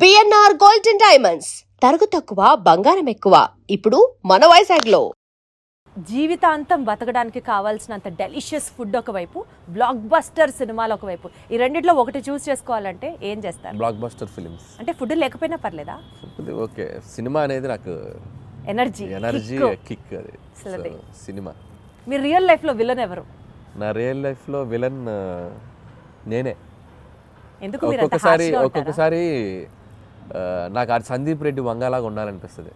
BNR gold and diamonds తరుగు తక్కువ బంగారం ఎక్కువ ఇప్పుడు మన వైజాగ్లో. జీవితాంతం బతకడానికి కావాల్సినంత డెలిషియస్ ఫుడ్ ఒకవైపు, బ్లాక్ బస్టర్ సినిమాలు ఒకవైపు, ఈ రెండిట్లో ఒకటి చూస్ చేసుకోవాలంటే ఏం చేస్తారు? Block buster films. అంటే ఫుడ్ లేకపోయినా పర్లేదా? ఓకే, సినిమా అనేది నాకు ఎనర్జీ కిక్ అది. సినిమా. మీ రియల్ లైఫ్లో విలన్ ఎవరు? నా రియల్ లైఫ్లో విలన్ నేనే. ఎందుకు? ఒక్కొక్కసారి నాకు అది సందీప్ రెడ్డి వంగలాగా ఉండాలనిపిస్తుంది.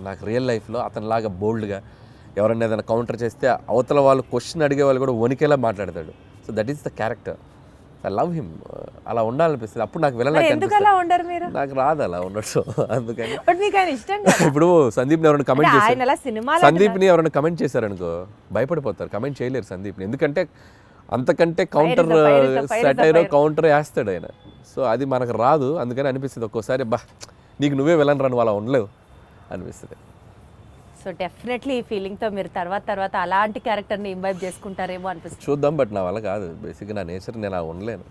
నాకు రియల్ లైఫ్లో అతనిలాగా బోల్డ్గా ఎవరైనా ఏదైనా కౌంటర్ చేస్తే అవతల వాళ్ళు క్వశ్చన్ అడిగే వాళ్ళు కూడా వణికేలా మాట్లాడతాడు. So that is the character. I love him. అలా ఉండాలనిపిస్తుంది. అప్పుడు నాకు విలన్ నాకు రాదు అలా ఉండొచ్చు. అందుకని ఇప్పుడు సందీప్ని ఎవరైనా కమెంట్ చేశారు, సందీప్ని ఎవరైనా కమెంట్ చేశారనుకో భయపడిపోతారు, కమెంట్ చేయలేరు సందీప్ని. ఎందుకంటే అంతకంటే కౌంటర్ సెటైరో కౌంటర్ వేస్తాడు ఆయన. సో అది మనకు రాదు. అందుకని అనిపిస్తుంది ఒక్కోసారి, బా నీకు నువ్వే విలన్ రాను అలా ఉండలేవు అనిపిస్తుంది. సో డెఫినెట్లీ ఈ ఫీలింగ్తో మీరు తర్వాత అలాంటి క్యారెక్టర్ని ఇంవైబ్ చేసుకుంటారేమో అనిపిస్తుంది. చూద్దాం. బట్ నా వల్ల కాదు. బేసిక్గా నా నేచర్ నేను అలా ఉండలేను.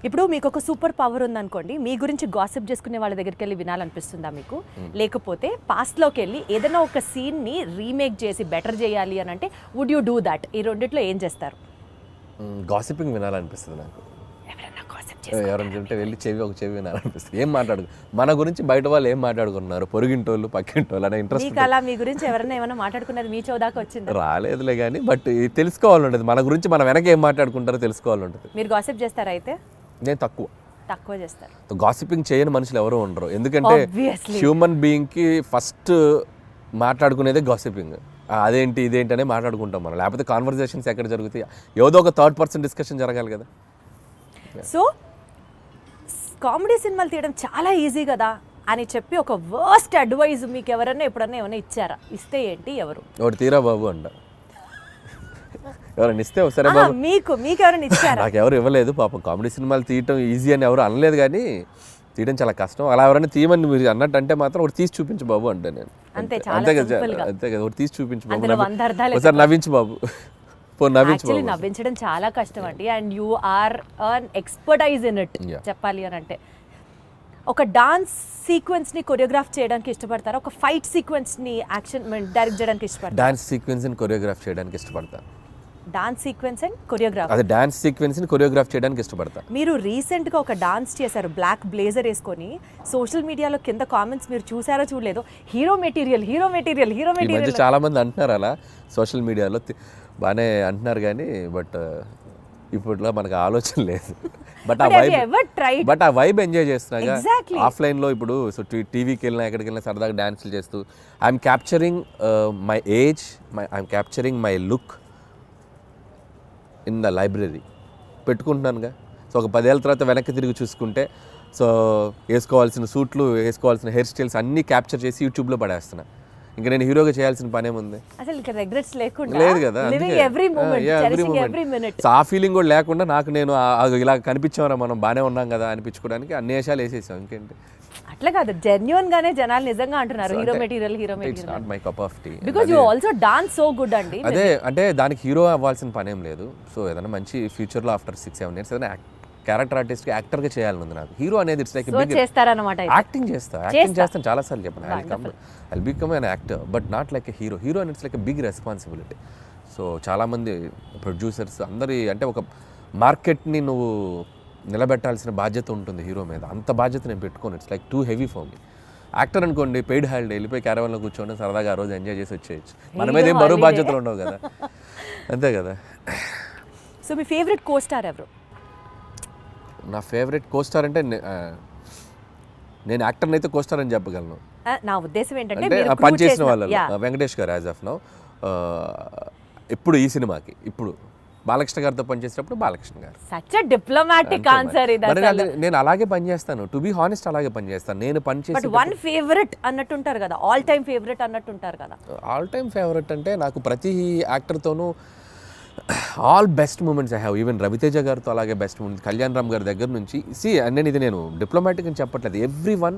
ఇప్పుడు మీకు ఒక సూపర్ పవర్ ఉందనుకోండి, మీ గురించి గాసిప్ చేసుకునే వాళ్ళ దగ్గరికి వెళ్ళి వినాలనిపిస్తుందా మీకు? లేకపోతే పాస్ట్లోకి వెళ్ళి ఏదైనా ఒక సీన్ని రీమేక్ చేసి బెటర్ చేయాలి అని అంటే వుడ్ యూ డూ దాట్? ఈ రెండిట్లో ఏం చేస్తారు? గాసిపింగ్ వినాలనిపిస్తుంది నాకు. ఎవరైనా చెప్తే వెళ్ళి ఒక చెవి వినాలనిపిస్తుంది. ఏం మన గురించి బయట వాళ్ళు ఏం మాట్లాడుకున్నారు, పొరుగింటోళ్ళు పక్కింటోళ్ళు అనే ఇంట్రెస్ట్. అలా మీ గురించి ఎవరైనా ఏమైనా మాట్లాడుకున్నది మీ చౌదాకా వచ్చింది? రాలేదులే కానీ, బట్ తెలుసుకోవాలంటది. మన గురించి మనం వెనక ఏం మాట్లాడుకుంటారో తెలుసుకోవాలంటది. మీరు గాసిప్ చేస్తారా? అయితే నేను తక్కువ చేస్తారు. గాసిపింగ్ చేయని మనుషులు ఎవరు ఉండరు. ఎందుకంటే హ్యూమన్ బీయింగ్కి ఫస్ట్ మాట్లాడుకునేదే గాసిపింగ్. అదేంటి ఇదేంటి అనే మాట్లాడుకుంటాం మనం. లేకపోతే కాన్వర్జేషన్స్ ఎక్కడ జరుగుతాయి? ఏదో ఒక థర్డ్ పర్సన్ డిస్కషన్ జరగాలి కదా. సో కామెడీ సినిమాలు తీయడం చాలా ఈజీ కదా అని చెప్పి ఒక వర్స్ట్ అడ్వైజ్ మీకు ఎవరైనా ఎప్పుడన్నా ఏమైనా ఇచ్చారా? ఇస్తే ఏంటి? ఎవరు? ఒకటి తీరా బాబు అంట. ఎవరైనా ఇస్తే సరే బాబు. మీకు ఎవరైనా ఇచ్చారా? నాకు ఎవరు ఇవ్వలేదు పాపం. కామెడీ సినిమాలు తీయటం ఈజీ అని ఎవరు అనలేదు, కానీ తీయడం చాలా కష్టం. అలా ఎవరైనా తీయమని మీరు అన్నట్టు అంటే మాత్రం ఒకటి తీసి చూపించు బాబు అంటే నేను అంతే కదా. ఒకటి తీసి చూపించు బాబు, ఒకసారి నవ్వించు బాబు. నవ్వించడం చాలా కష్టం అండి. And you are an expertise in it చెప్పాలి అని అంటే. ఒక డాన్స్ సీక్వెన్స్ ని కొరియోగ్రాఫ్ చేయడానికి ఇష్టపడతారా? ఒక ఫైట్ సీక్వెన్స్ ని యాక్షన్ డైరెక్ట్ చేయడానికి ఇష్టపడతారా? డాన్స్ సీక్వెన్స్ ని కొరియోగ్రాఫ్ చేయడానికి ఇష్టపడతా. Dance sequence and choreograph. అదే డాన్స్ సీక్వెన్స్ ని కొరియోగ్రాఫ్ చేయడానికి ఇష్టపడతా. మీరు రీసెంట్ గా ఒక డాన్స్ చేశారు బ్లాక్ బ్లేజర్ వేసుకొని. సోషల్ మీడియాలో కింద కామెంట్స్ మీరు చూసారో చూడలేదో, హీరో మెటీరియల్. చాలా మంది అంటున్నారు అలా సోషల్ మీడియాలో, బాగానే అంటున్నారు కానీ బట్ ఇప్పట్లో మనకు ఆలోచన లేదు. బట్ ఆ వైబ్ ఎంజాయ్ చేస్తున్నాగా ఆఫ్లైన్లో. ఇప్పుడు సో టీవీకి వెళ్ళినా ఎక్కడికి వెళ్ళినా సరదాగా డాన్సులు చేస్తూ I'm capturing my age, I'm capturing my look in the library పెట్టుకుంటున్నానుగా. సో ఒక 10 ఏళ్ళ తర్వాత వెనక్కి తిరిగి చూసుకుంటే సో వేసుకోవాల్సిన సూట్లు, వేసుకోవాల్సిన హెయిర్ స్టైల్స్ అన్నీ క్యాప్చర్ చేసి యూట్యూబ్లో పడేస్తున్నా. ఇంకా నేను హీరోగా చేయాల్సిన పనేముంది? లేదు కదా. ఆ ఫీలింగ్ కూడా లేకుండా నాకు నేను ఇలా కనిపించామరా మనం బాగానే ఉన్నాం కదా అనిపించుకోవడానికి అన్ని వేషాలు వేసేసాం. ఇంకేంటి? అట్లా కాదు, జెన్యూన్ గానే జనాలు నిజంగా అంటున్నారు hero material. Not my cup of tea. Because you also dance so good అండి. అదే అంటే దానికి హీరో అవ్వాల్సిన పనేం లేదు. సో ఏదైనా మంచి ఫ్యూచర్లో ఆఫ్టర్ 6-7 years ఏదైనా క్యారెక్టర్ ఆర్టిస్ట్ యాక్టర్గా చేయాలని ఉంది నాకు. హీరో అనేది ఇట్స్ లైక్ యాక్టింగ్ చేస్తాను చాలాసార్లు చెప్పాను. I'll become an actor but not like a hero. Hero అని it's like a big responsibility. So చాలామంది ప్రొడ్యూసర్స్ అందరి అంటే ఒక మార్కెట్ని నువ్వు నిలబెట్టాల్సిన బాధ్యత ఉంటుంది హీరో మీద. అంత బాధ్యత నేను పెట్టుకోను. It's like too heavy for me. Actor అనుకోండి, పెయిడ్ హాలిడే వెళ్ళిపోయి క్యారవాన్లో కూర్చోండి, సరదాగా ఆ రోజు ఎంజాయ్ చేసి వచ్చేయచ్చు. మన మీద ఏం బరువు బాధ్యతలు ఉండవు కదా. అంతే కదా. సో మీ ఫేవరెట్ కో స్టార్ ఎవరు? నా ఫేవరెట్ కోస్టార్ అంటే నేను యాక్టర్ని అయితే కోస్టార్ అని చెప్పగలను. నా ఉద్దేశం ఏంటంటే పనిచేసిన వాళ్ళు వెంకటేష్ గారు యాజ్ ఆఫ్ నౌ. ఇప్పుడు ఈ సినిమాకి ఇప్పుడు బాలకృష్ణ గారితో పనిచేసినప్పుడు బాలకృష్ణ గారు. సచ్ ఎ డిప్లొమాటిక్ ఆన్సర్ ఇది. నేను అలాగే పనిచేస్తాను, టు బి హానెస్ట్ అలాగే పనిచేస్తాను. నేను పనిచేసి వన్ ఫేవరెట్ అన్నట్టుంటారు కదా, ఆల్ టైమ్ ఫేవరెట్ అన్నట్టుంటారు కదా. ఆల్ టైమ్ ఫేవరెట్ అంటే నాకు ప్రతి యాక్టర్తోనూ all best moments I have. Even Ravi Teja గారితో అలాగే బెస్ట్ మూమెంట్స్, కళ్యాణ్ రామ్ గారి దగ్గర నుంచి. నేను డిప్లొమాటిక్ అని చెప్పట్లేదు. ఎవ్రీ వన్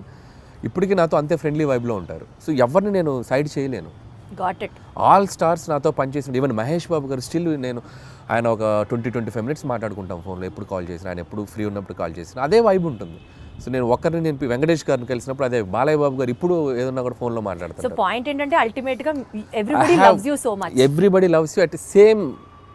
ఇప్పటికీ నాతో అంతే ఫ్రెండ్లీ వైబ్లో ఉంటారు. సో ఎవరిని నేను సైడ్ చేయలేను. ఆల్ స్టార్స్ నాతో పనిచేసిన, ఈవెన్ మహేష్ బాబు గారు స్టిల్ ఆయన ఒక 20-25 minutes మాట్లాడుకుంటాం ఫోన్లో. ఎప్పుడు కాల్ చేసినా, ఆయన ఎప్పుడు ఫ్రీ ఉన్నప్పుడు కాల్ చేసినా అదే వైబ్ ఉంటుంది. సో నేను ఒక్కరిని నేను వెంకటేష్ గారిని కలిసినప్పుడు అదే బాలయ్య బాబు గారు ఇప్పుడు ఏదన్నా కూడా ఫోన్లో సో మాట్లాడతారు. పాయింట్ ఏంటంటే అల్టిమేట్ గా everybody loves you so much. Everybody loves you at same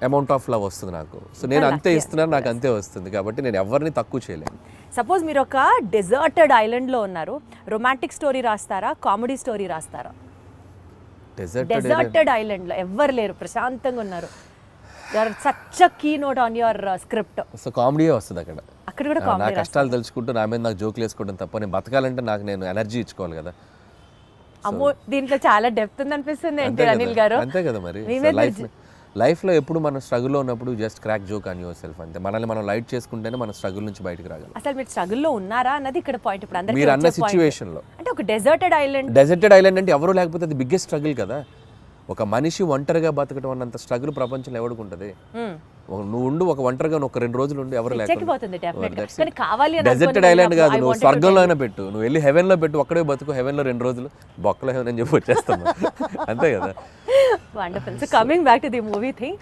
amount of love వస్తుంది నాకు. సో నేను అంతే ఇస్తున్నాను, నాకు అంతే వస్తుంది, కాబట్టి నేను ఎవరిని తక్కువ చేయలేను. సపోజ్ మీరు ఒక డెజర్టెడ్ ఐలాండ్లో ఉన్నారు, రొమాంటిక్ స్టోరీ రాస్తారా, కామెడీ స్టోరీ రాస్తారా? డెజర్టెడ్ ఐలాండ్లో ఎవ్వరు లేరు, ప్రశాంతంగా ఉన్నారు, such a key note on your script. So కామెడీయే వస్తుంది అక్కడ. అక్కడ కూడా నా కామెడీ కష్టాలు తెలుసుకుంటూ నా మీద నాకు జోకులు వేసుకోవడం తప్ప, నేను బతకాలంటే నాకు నేను ఎనర్జీ ఇచ్చుకోవాలి కదా. అమ్మో, దీంట్లో చాలా డెప్త్ ఉంది అనిపిస్తుంది ఏంటి అనిల్ గారు? అంతే కదా మరి. లైఫ్లో ఎప్పుడు మనం స్ట్రగుల్లో ఉన్నప్పుడు just crack joke on your self అంతే. మనల్ని మనం లైట్ చేసుకుంటేనే మన స్ట్రగుల్ నుంచి బయటకు రాగలం. అసలు మీరు స్ట్రగుల్లో ఉన్నారా అన్నది ఇక్కడ పాయింట్. ఇప్పుడు అందరికీ మీరు అన్న వచ్చే point. సిచ్యువేషన్లో అంటే ఒక డెజర్టెడ్ ఐలాండ్ అంటే ఎవరు లేకపోతే అది బిగ్గెస్ట్ స్ట్రగుల్ కదా. ఒక మనిషి ఒంటరిగా బతకడం అన్నంత స్ట్రగుల్ ప్రపంచంలో ఎవరికి ఉంటుంది? నువ్వు ఉండు, ఒక ఒంటరిగా ఒక 2 రోజులు ఉండి ఎవరు లేకపోతే. డెజర్టెడ్ ఐలాండ్ కాదు, నువ్వు స్వర్గంలో అయినా పెట్టు, నువ్వు వెళ్ళి హెవెన్లో పెట్టు, ఒక్కడే బతుకు, హెవెన్లో 2 రోజులు బొక్కలో హెవెన్ అని చెప్పి వచ్చేస్తాను. అంతే కదా. Wonderful. So coming back to the movie thing,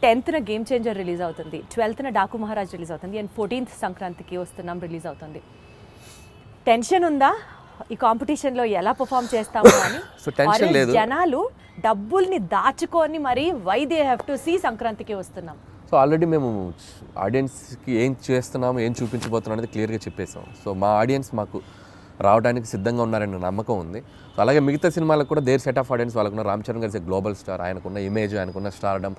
10th game changer release అవుతుంది, 12th డాకు మహారాజ్ రిలీజ్ అవుతుంది, అండ్ 14th సంక్రాంతికి వస్తున్నాం రిలీజ్ అవుతుంది. టెన్షన్ ఉందా ఈ కాంపిటీషన్లో ఎలా పర్ఫామ్ చేస్తాము అని? సో టెన్షన్ లేదు. జనాలు డబ్బుల్ని దాచుకొని మరి why they have to see సంక్రాంతికి వస్తున్నాం. సో ఆల్రెడీ మేము ఆడియన్స్కి ఏం చేస్తున్నాము, ఏం చూపించబోతున్నాం అనేది క్లియర్గా చెప్పేసాం. సో మా ఆడియన్స్ మాకు రావడానికి సిద్ధంగా ఉన్నారనే నమ్మకం ఉంది. సో అలాగే మిగతా సినిమాలకు కూడా దేర్ సెట్ ఆఫ్ ఆడియన్స్ వాళ్ళకున్న. రామ్ చరణ్ గారి గ్లోబల్ స్టార్, ఆయనకున్న ఇమేజ్, ఆయనకున్న స్టార్డమ్,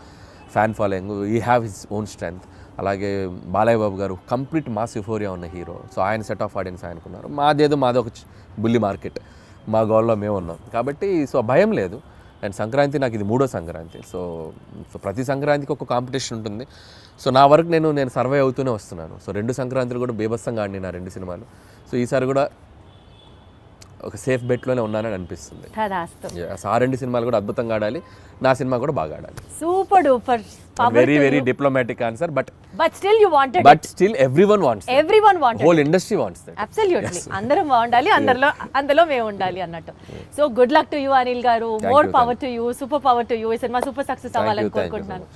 ఫ్యాన్ ఫాలోయింగ్, ఈ హ్యావ్ హిస్ ఓన్ స్ట్రెంగ్త్. అలాగే బాలయ్య బాబు గారు కంప్లీట్ మాస్ యుఫోరియా ఉన్న హీరో. సో ఆయన సెట్ ఆఫ్ ఆడియన్స్ ఆయనకున్నారు. మాదొక బుల్లి మార్కెట్, మా గోల్లో మేము ఉన్నాం కాబట్టి సో భయం లేదు. అండ్ సంక్రాంతి నాకు ఇది 3వ సంక్రాంతి. సో ప్రతి సంక్రాంతికి ఒక కాంపిటీషన్ ఉంటుంది. సో నా వరకు నేను సర్వే అవుతూనే వస్తున్నాను. సో 2 సంక్రాంతులు కూడా బీభత్సంగా ఆడిన నా 2 సినిమాలు. సో ఈసారి కూడా ఒక సేఫ్ బెట్లోనే ఉన్నానని అనిపిస్తుంది. ఆ 2 సినిమాలు కూడా అద్భుతంగా ఆడాలి, నా సినిమా కూడా బాగా ఆడాలి. Super duper. Very diplomatic answer, but still you wanted, but still everyone wants, whole industry wants that. Absolutely. అందరం బాగుండాలి, అందులో మేము ఉండాలి అన్నట్టు. So good luck to you Anil garu, more power to you, super power to you. ఈ cinema super success అవ్వాలని కోరుకుంటున్నాను.